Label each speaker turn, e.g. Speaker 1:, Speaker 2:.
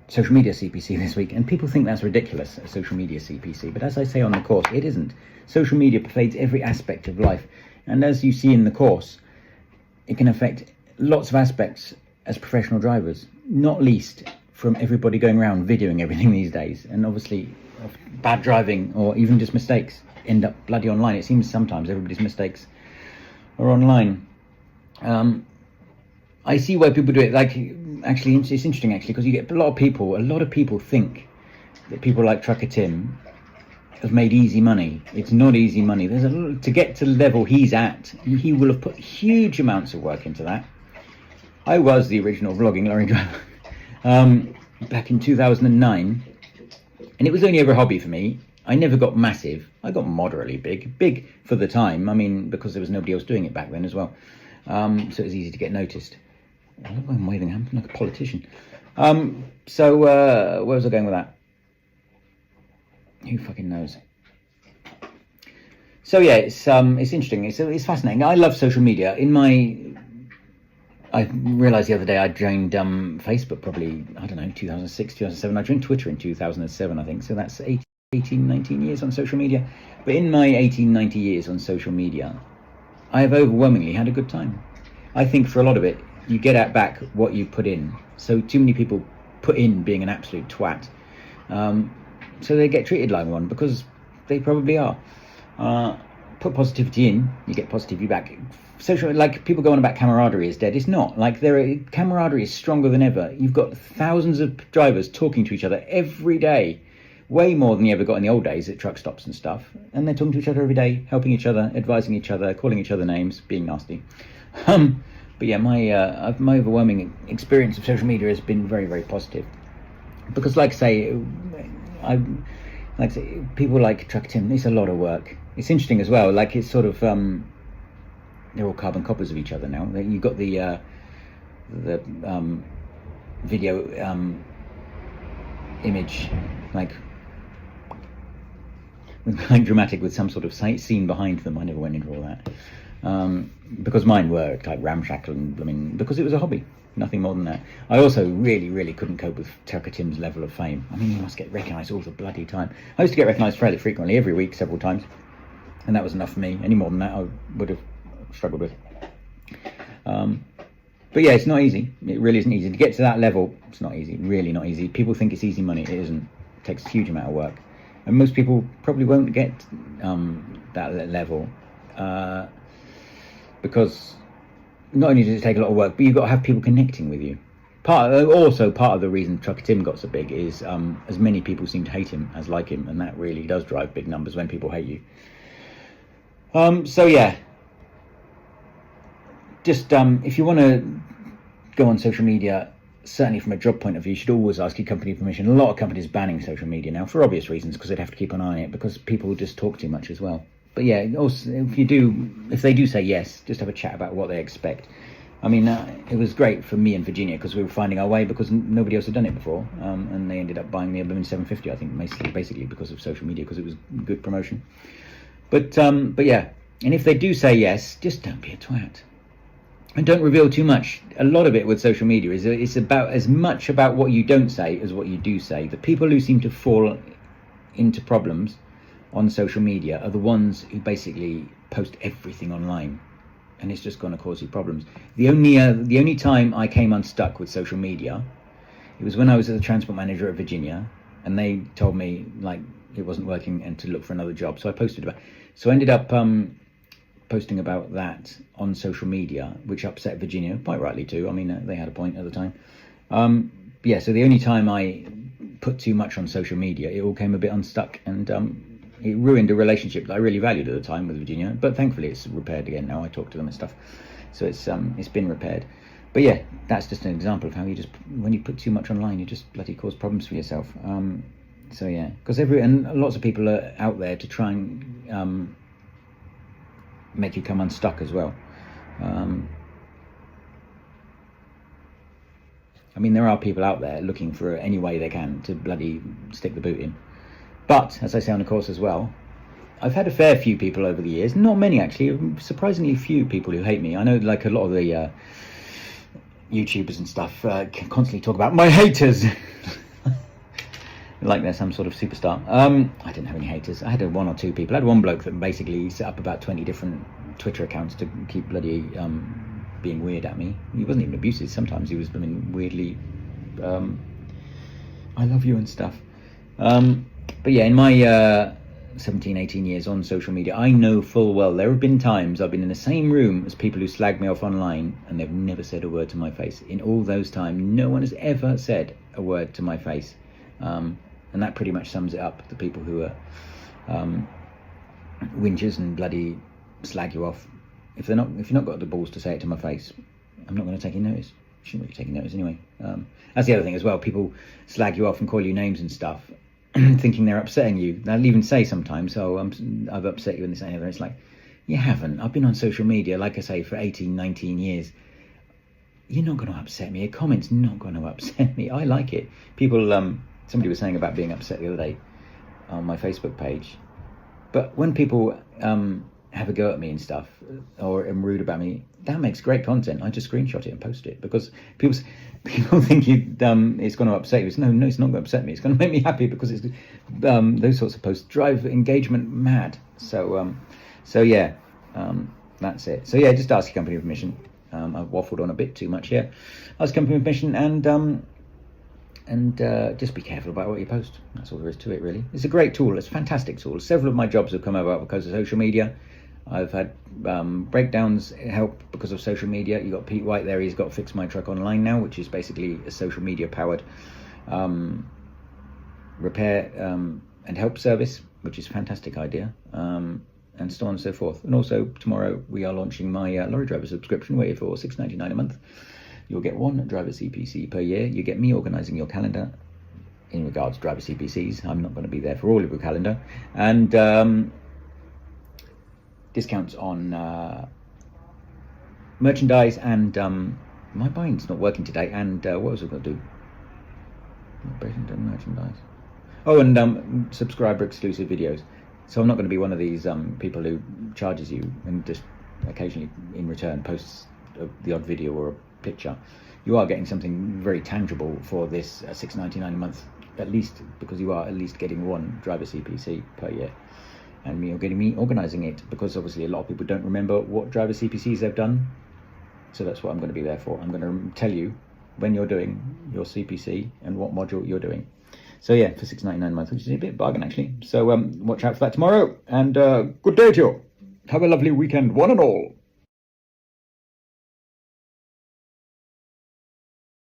Speaker 1: social media CPC this week, and people think that's ridiculous, a social media CPC, but as I say on the course, it isn't. Social media pervades every aspect of life, and as you see in the course, it can affect lots of aspects as professional drivers, not least from everybody going around videoing everything these days, and obviously bad driving or even just mistakes end up bloody online. It seems sometimes everybody's mistakes are online. I see why people do it. Like, actually, it's interesting actually, because you get a lot of people think that people like Trucker Tim have made easy money. It's not easy money. To get to the level he's at, he will have put huge amounts of work into that. I was the original vlogging lorry driver back in 2009, and it was only ever a hobby for me. I never got massive. I got moderately big for the time. I mean, because there was nobody else doing it back then as well, so it was easy to get noticed. I love when I'm waving. I'm like a politician. Where was I going with that? Who fucking knows? So yeah, it's interesting. It's fascinating. I love social media. I realised the other day I joined Facebook probably, I don't know, 2006, 2007. I joined Twitter in 2007, I think. So that's 18, 19 years on social media. But in my 18, 90 years on social media, I have overwhelmingly had a good time. I think for a lot of it, you get out back what you put in. So too many people put in being an absolute twat. So they get treated like one, because they probably are. Put positivity in, you get positivity back. Social, like, people go on about camaraderie is dead. It's not. Like, camaraderie is stronger than ever. You've got thousands of drivers talking to each other every day, way more than you ever got in the old days at truck stops and stuff. And they're talking to each other every day, helping each other, advising each other, calling each other names, being nasty. But yeah, my overwhelming experience of social media has been very, very positive. Because, like I say, people like Truck Tim, it's a lot of work. It's interesting as well. Like, it's sort of they're all carbon copies of each other now. You've got the video image, like dramatic with some sort of scene behind them. I never went into all that because mine were like ramshackle and because it was a hobby, nothing more than that. I also really couldn't cope with Trucker Tim's level of fame. I mean, he must get recognised all the bloody time. I used to get recognised fairly frequently, every week, several times, and that was enough for me. Any more than that, I would have struggled with. But yeah, it's not easy. It really isn't easy to get to that level. It's not easy, really not easy. People think it's easy money. It isn't. It takes a huge amount of work, and most people probably won't get that level because not only does it take a lot of work, but you've got to have people connecting with you. Part of the reason Trucker Tim got so big is as many people seem to hate him as like him, and that really does drive big numbers when people hate you. So yeah, just if you want to go on social media, certainly from a job point of view, you should always ask your company permission. A lot of companies banning social media now for obvious reasons, because they'd have to keep an eye on it, because people just talk too much as well. But yeah, also if they do say yes, just have a chat about what they expect. I mean, it was great for me and Virginia because we were finding our way, because nobody else had done it before, and they ended up buying me a Blooming 750, I think, basically because of social media, because it was good promotion. But yeah, and if they do say yes, just don't be a twat. And don't reveal too much. A lot of it with social media is it's about as much about what you don't say as what you do say. The people who seem to fall into problems on social media are the ones who basically post everything online, and it's just going to cause you problems. The only time I came unstuck with social media, it was when I was the transport manager at Virginia, and they told me like it wasn't working and to look for another job. So I posted about. So I ended up posting about that on social media, which upset Virginia, quite rightly too. I mean, they had a point at the time. Yeah, so the only time I put too much on social media, it all came a bit unstuck, and it ruined a relationship that I really valued at the time with Virginia. But thankfully, it's repaired again now. I talk to them and stuff, so it's been repaired. But yeah, that's just an example of how you just, when you put too much online, you just bloody cause problems for yourself. So yeah, because and lots of people are out there to try and make you come unstuck as well. I mean, there are people out there looking for any way they can to bloody stick the boot in. But, as I say on the course as well, I've had a fair few people over the years, not many actually, surprisingly few people who hate me. I know like a lot of the YouTubers and stuff constantly talk about my haters. like they're some sort of superstar. I didn't have any haters. I had one or two people. I had one bloke that basically set up about 20 different Twitter accounts to keep bloody being weird at me. He wasn't even abusive. Sometimes he was weirdly I love you and stuff. But yeah, in my 17, 18 years on social media, I know full well there have been times I've been in the same room as people who slag me off online and they've never said a word to my face. In all those times, no one has ever said a word to my face. And that pretty much sums it up. The people who are whingers and bloody slag you off. If you've not got the balls to say it to my face, I'm not going to take any notice. You shouldn't be taking notice anyway. That's the other thing as well. People slag you off and call you names and stuff, thinking they're upsetting you. They'll even say sometimes, "Oh, I've upset you," and this and the other. It's like, you haven't. I've been on social media, like I say, for 18, 19 years. You're not going to upset me. A comment's not going to upset me. I like it. People, somebody was saying about being upset the other day on my Facebook page. But when people have a go at me and stuff, or am rude about me, that makes great content. I just screenshot it and post it, because people think it's going to upset you. No, it's not going to upset me. It's going to make me happy, because it's those sorts of posts drive engagement mad. So yeah, that's it. So yeah, just ask your company permission. I've waffled on a bit too much here. Ask company permission and just be careful about what you post. That's all there is to it, really. It's a great tool. It's a fantastic tool. Several of my jobs have come about because of social media. I've had breakdowns help because of social media. You got Pete White there. He's got Fix My Truck Online now, which is basically a social media powered repair and help service, which is a fantastic idea, and so on and so forth. And also tomorrow we are launching my lorry driver subscription, where for $6.99 a month you'll get one driver CPC per year. You get me organising your calendar in regards to driver CPCs. I'm not going to be there for all of your calendar, and discounts on merchandise, and my buying's not working today, and what was I going to do? Merchandise. Oh, and subscriber exclusive videos. So I'm not going to be one of these people who charges you and just occasionally in return posts the odd video or a picture. You are getting something very tangible for this $6.99 a month, at least, because you are at least getting one driver CPC per year. And you're getting me organising it, because obviously a lot of people don't remember what driver CPCs they've done. So that's what I'm going to be there for. I'm going to tell you when you're doing your CPC and what module you're doing. So yeah, for $6.99 a month, which is a bit of a bargain actually. So watch out for that tomorrow, and good day to you. Have a lovely weekend, one and all.